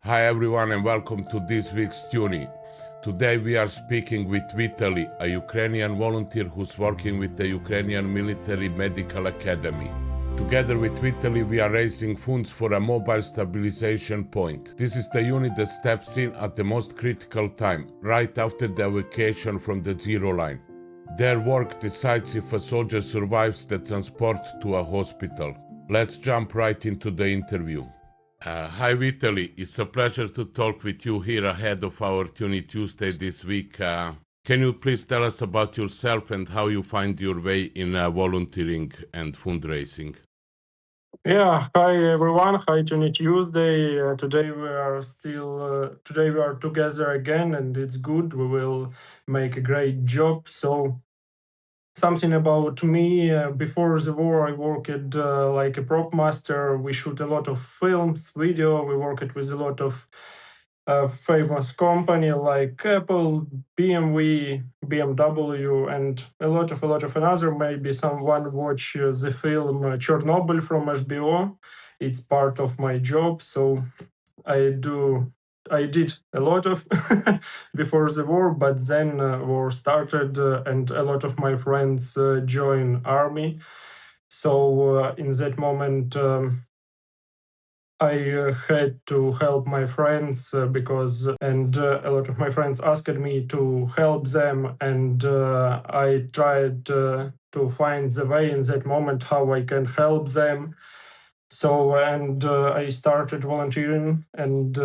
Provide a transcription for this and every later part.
Hi everyone and welcome to this week's Toonie. Today we are speaking with Vitalii, a Ukrainian volunteer who's working with the Ukrainian Military Medical Academy. Together with Vitalii, we are raising funds for a Mobile Stabilization Point. This is the unit that steps in at the most critical time, right after the evacuation from the zero line. Their work decides if a soldier survives the transport to a hospital. Let's jump right into the interview. Hi Vitalii, it's a pleasure to talk with you here ahead of our Toonie Tuesday this week. Can you please tell us about yourself and how you find your way in volunteering and fundraising? Yeah, hi everyone. Hi Toonie Tuesday. Today we are together again, and it's good. We will make a great job. So something about me. Before the war, I worked like a prop master. We shoot a lot of films, video. We worked with a lot of famous company like Apple, BMW, and a lot of another. Maybe someone watch the film Chernobyl from HBO. It's part of my job, so I did a lot of before the war, but then war started and a lot of my friends joined army. So in that moment, I had to help my friends because a lot of my friends asked me to help them, and I tried to find the way in that moment how I can help them. So I started volunteering and.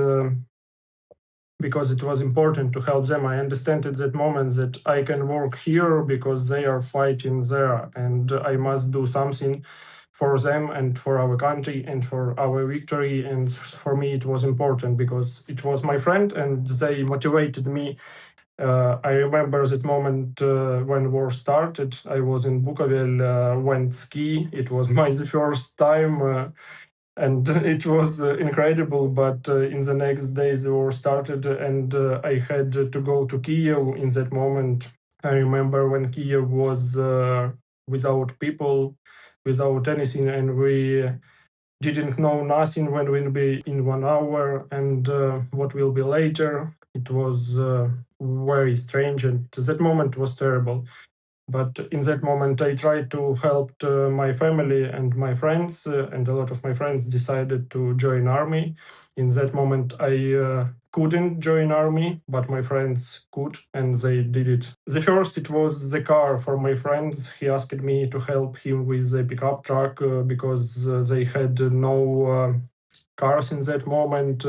Because it was important to help them. I understand at that moment that I can work here because they are fighting there, and I must do something for them and for our country and for our victory. And for me, it was important because it was my friend and they motivated me. I remember that moment when war started. I was in Bukovel, went ski. It was my the first time. And it was incredible, but in the next day the war started and I had to go to Kiev. In that moment, I remember when Kiev was without people, without anything, and we didn't know nothing when we'll be in 1 hour and what will be later. It was very strange, and that moment was terrible. But in that moment, I tried to help my family and my friends, and a lot of my friends decided to join army. In that moment, I couldn't join army, but my friends could, and they did it. The first, it was the car for my friends. He asked me to help him with the pickup truck because they had no cars in that moment.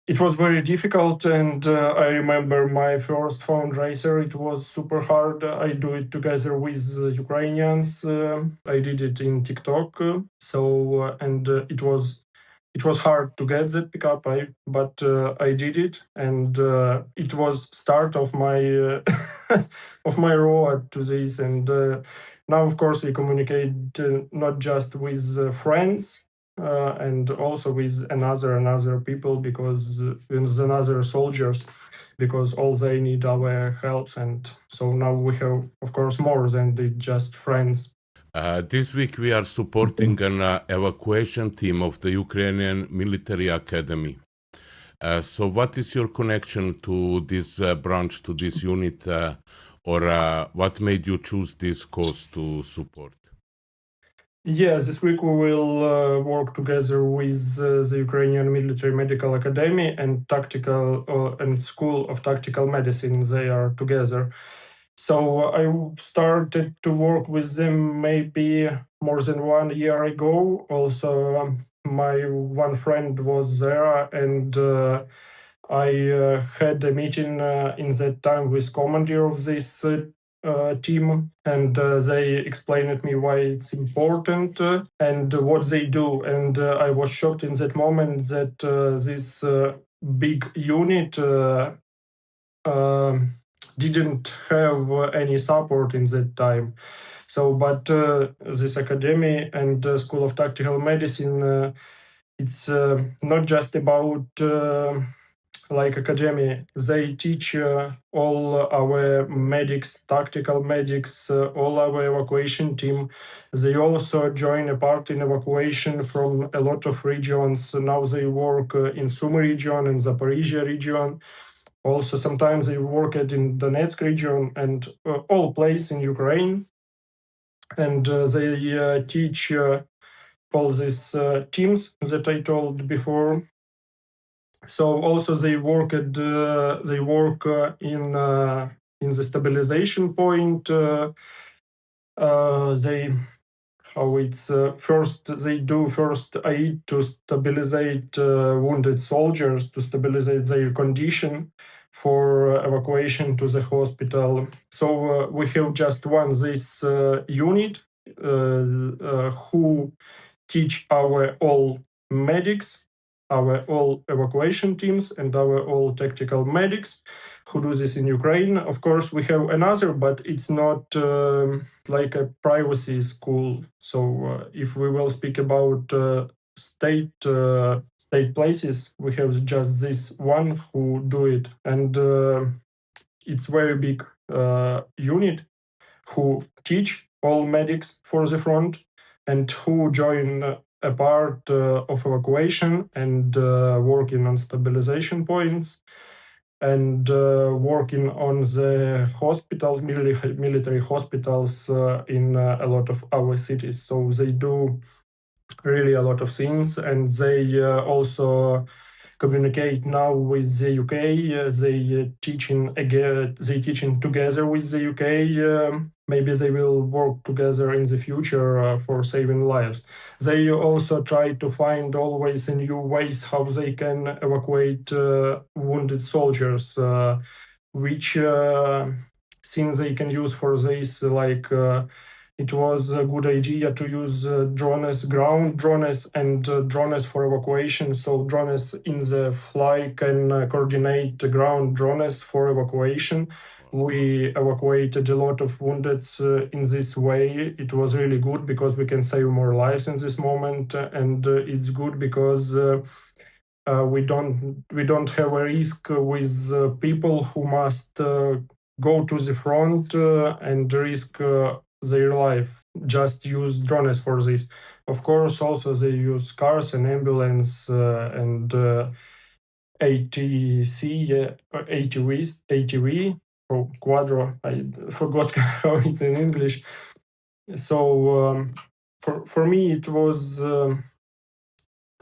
It was very difficult, and I remember my first fundraiser. It was super hard. I do it together with Ukrainians. I did it in TikTok. It was hard to get that pickup, but I did it, and it was start of my of my road to this. And now, of course, I communicate not just with friends and also with another people because with another soldiers because all they need our help. And so now we have, of course, more than just friends. This week we are supporting an evacuation team of the Ukrainian Military Academy. So what is your connection to this branch, to this unit, or what made you choose this cause to support? Yes, this week we will work together with the Ukrainian Military Medical Academy and and School of Tactical Medicine. They are together. So I started to work with them maybe more than 1 year ago. Also, my one friend was there, and I had a meeting in that time with commander of this team, and they explained me why it's important and what they do. And I was shocked in that moment that this big unit didn't have any support in that time. So, but this academy and School of Tactical Medicine, it's not just about like academy, they teach all our medics, tactical medics, all our evacuation team. They also join a part in evacuation from a lot of regions. Now they work in Sumy region and Zaporizhia region. Also, sometimes they work in Donetsk region and all places in Ukraine. And they teach all these teams that I told before. So also they work in the stabilization point. They how it's first they do first aid to stabilize wounded soldiers, to stabilize their condition for evacuation to the hospital. So we have just one this unit who teach our all medics, our all evacuation teams, and our all tactical medics who do this in Ukraine. Of course, we have another, but it's not like a privacy school. So if we will speak about state places, we have just this one who do it, and it's very big unit who teach all medics for the front and who join a part of evacuation and working on stabilization points and working on the hospitals, military hospitals in a lot of our cities. So they do really a lot of things, and they also communicate now with the UK. They teaching again. They teaching together with the UK. Maybe they will work together in the future for saving lives. They also try to find always new ways how they can evacuate wounded soldiers, which things they can use for this, like. It was a good idea to use drones, ground drones, and drones for evacuation. So drones in the fly can coordinate the ground drones for evacuation. We evacuated a lot of wounded in this way. It was really good because we can save more lives in this moment, and it's good because we don't have a risk with people who must go to the front and risk their life. Just use drones for this. Of course, also they use cars and ambulance and ATV or quadro. I forgot how it's in English. So for me, it was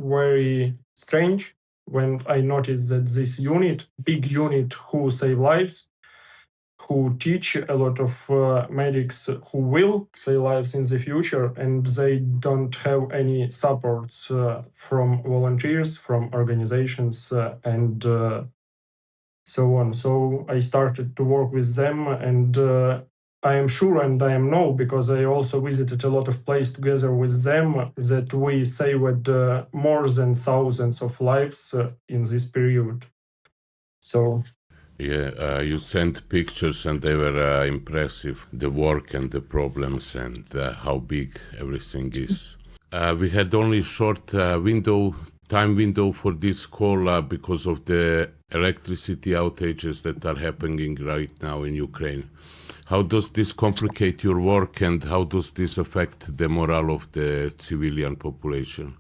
very strange when I noticed that this unit, big unit who save lives, who teach a lot of medics who will save lives in the future, and they don't have any supports from volunteers, from organizations, and so on. So I started to work with them, and I am sure, and I am know, because I also visited a lot of places together with them, that we saved more than thousands of lives in this period. So Yeah, you sent pictures and they were impressive. The work and the problems and how big everything is. We had only short time window for this call because of the electricity outages that are happening right now in Ukraine. How does this complicate your work, and how does this affect the morale of the civilian population?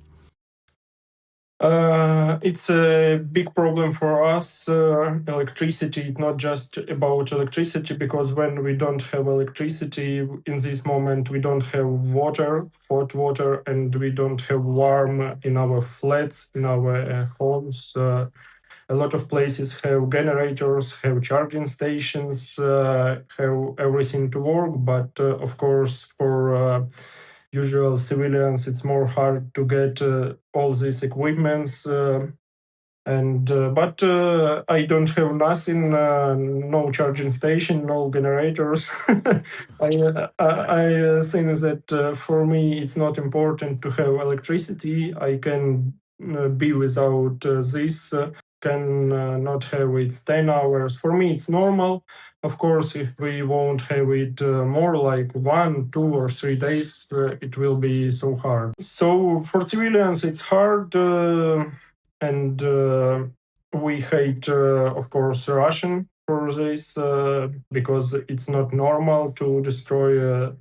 It's a big problem for us. Electricity, it's not just about electricity, because when we don't have electricity in this moment, we don't have water, hot water, and we don't have warm in our flats, in our homes. A lot of places have generators, have charging stations, have everything to work, but of course for usual civilians it's more hard to get all these equipments, but I don't have nothing, no charging station, no generators. I think that for me it's not important to have electricity. I can be without this. Can not have it 10 hours. For me, it's normal. Of course, if we won't have it more like 1, 2, or 3 days, it will be so hard. So for civilians, it's hard, and we hate, of course, Russian for this because it's not normal to destroy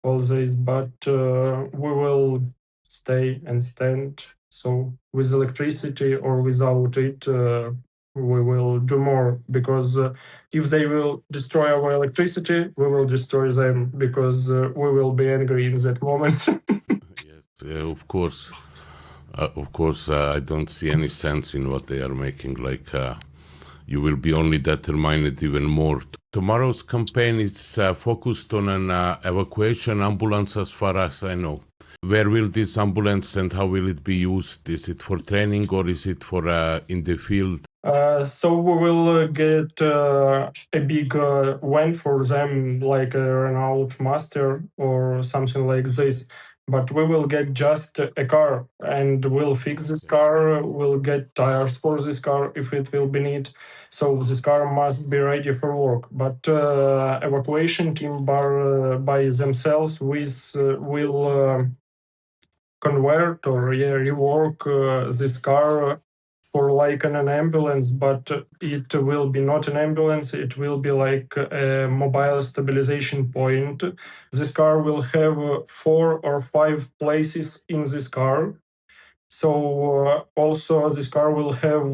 all this, but we will stay and stand. So with electricity or without it, we will do more because if they will destroy our electricity, we will destroy them because we will be angry in that moment. Yes, of course. I don't see any sense in what they are making. You will be only determined even more. Tomorrow's campaign is focused on an evacuation ambulance, as far as I know. Where will this ambulance and how will it be used? Is it for training or is it for in the field? So we will get a big van for them, like a Renault Master or something like this. But we will get just a car and we'll fix this car. We'll get tires for this car if it will be need. So this car must be ready for work. But evacuation team by themselves will convert or rework this car for like an ambulance, but it will be not an ambulance, it will be like a mobile stabilization point. This car will have 4 or 5 places in this car. So also this car will have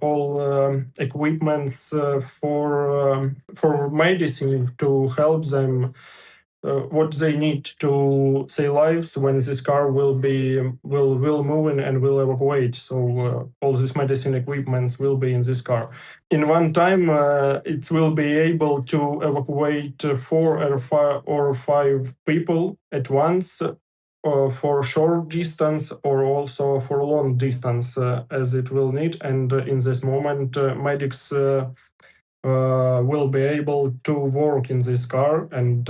all equipments for medicine to help them what they need to save lives when this car will move in and will evacuate. So all this medicine equipments will be in this car. In one time, it will be able to evacuate 4 or 5 people at once. For short distance or also for long distance as it will need, and in this moment medics will be able to work in this car and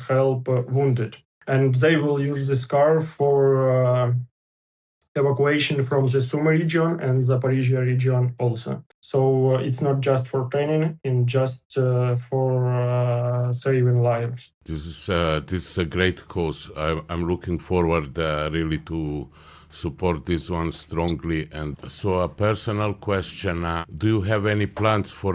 help wounded. And they will use this car for evacuation from the Sumy region and Zaporizhia region also. So it's not just for training, it's just for saving lives. This is a great cause. I'm looking forward really to support this one strongly. And so a personal question, do you have any plans for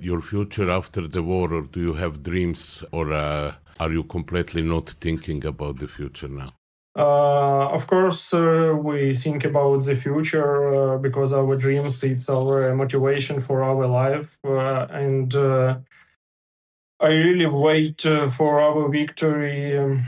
your future after the war, or do you have dreams, or are you completely not thinking about the future now? Of course, we think about the future because our dreams, it's our motivation for our life. And I really wait for our victory.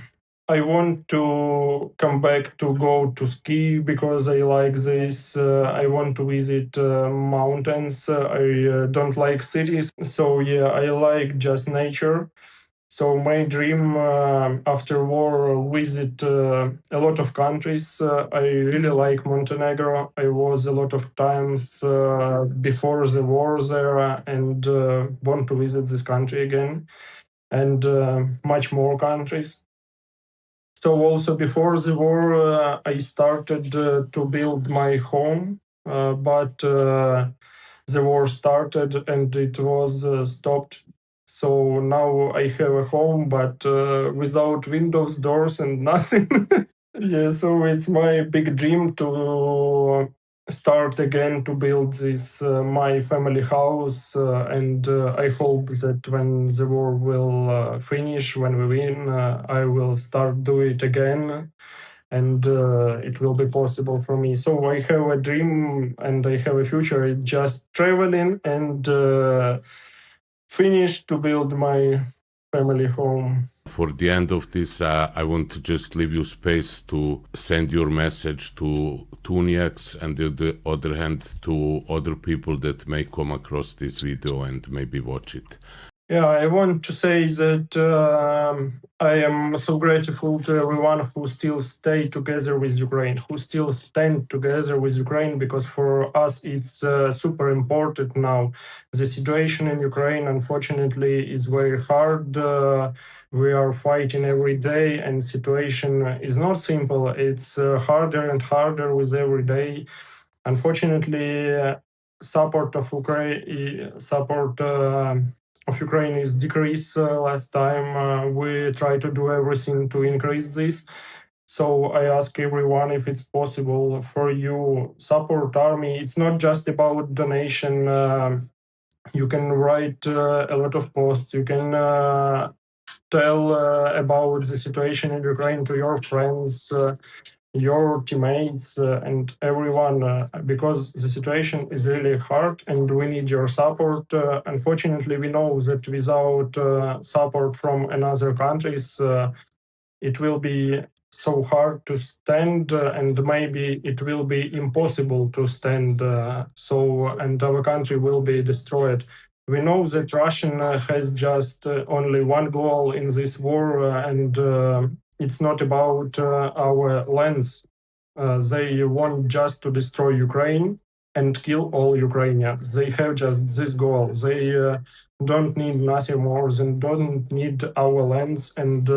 I want to come back to go to ski because I like this. I want to visit mountains. I don't like cities. So yeah, I like just nature. So my dream after war visit a lot of countries. I really like Montenegro. I was a lot of times before the war there and want to visit this country again and much more countries. So also before the war, I started to build my home, but the war started and it was stopped. So now I have a home, but without windows, doors, and nothing. Yeah, so it's my big dream to start again to build this my family house, and I hope that when the war will finish, when we win, I will start do it again, and it will be possible for me. So I have a dream and I have a future. It's just traveling and finish to build my family home. For the end of this, I want to just leave you space to send your message to Tuniaks and the other hand to other people that may come across this video and maybe watch it. Yeah, I want to say that I am so grateful to everyone who still stay together with Ukraine, who still stand together with Ukraine, because for us it's super important now. The situation in Ukraine, unfortunately, is very hard. We are fighting every day, and situation is not simple. It's harder and harder with every day. Unfortunately, support of Ukraine is decreased last time. We try to do everything to increase this. So I ask everyone if it's possible for you support army. It's not just about donation. You can write a lot of posts. You can tell about the situation in Ukraine to your friends, your teammates, and everyone, because the situation is really hard and we need your support. Unfortunately, we know that without support from another countries, it will be so hard to stand, and maybe it will be impossible to stand. And our country will be destroyed. We know that Russian has just only one goal in this war, and it's not about our lands. They want just to destroy Ukraine and kill all Ukrainians. They have just this goal. They don't need nothing more. They don't need our lands, and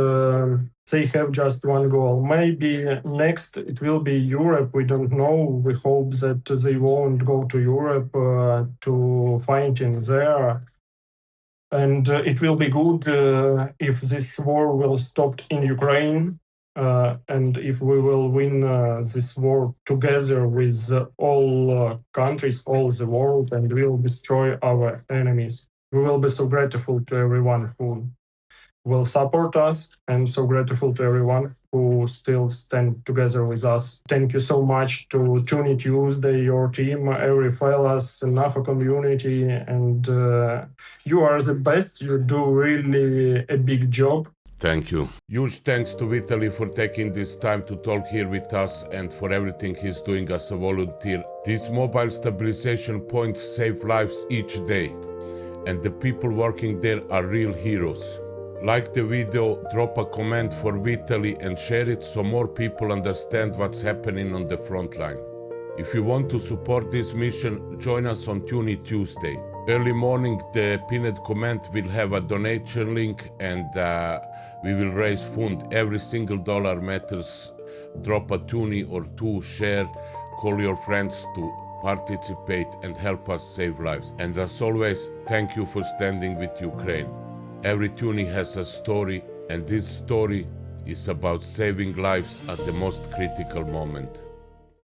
they have just one goal. Maybe next it will be Europe. We don't know. We hope that they won't go to Europe to fight in there. And it will be good if this war will stop in Ukraine, and if we will win this war together with all countries, all the world, and will destroy our enemies. We will be so grateful to everyone who will support us, and so grateful to everyone who still stand together with us. Thank you so much to Toonie Tuesday, your team, every fellas, NAFA community, and you are the best. You do really a big job. Thank you. Huge thanks to Vitalii for taking this time to talk here with us and for everything he's doing as a volunteer. These mobile stabilization points save lives each day, and the people working there are real heroes. Like the video, drop a comment for Vitalii and share it so more people understand what's happening on the front line. If you want to support this mission, join us on Toonie Tuesday. Early morning, the pinned comment will have a donation link, and we will raise fund. Every single dollar matters. Drop a toonie or two, share, call your friends to participate and help us save lives. And as always, thank you for standing with Ukraine. Every toonie has a story, and this story is about saving lives at the most critical moment.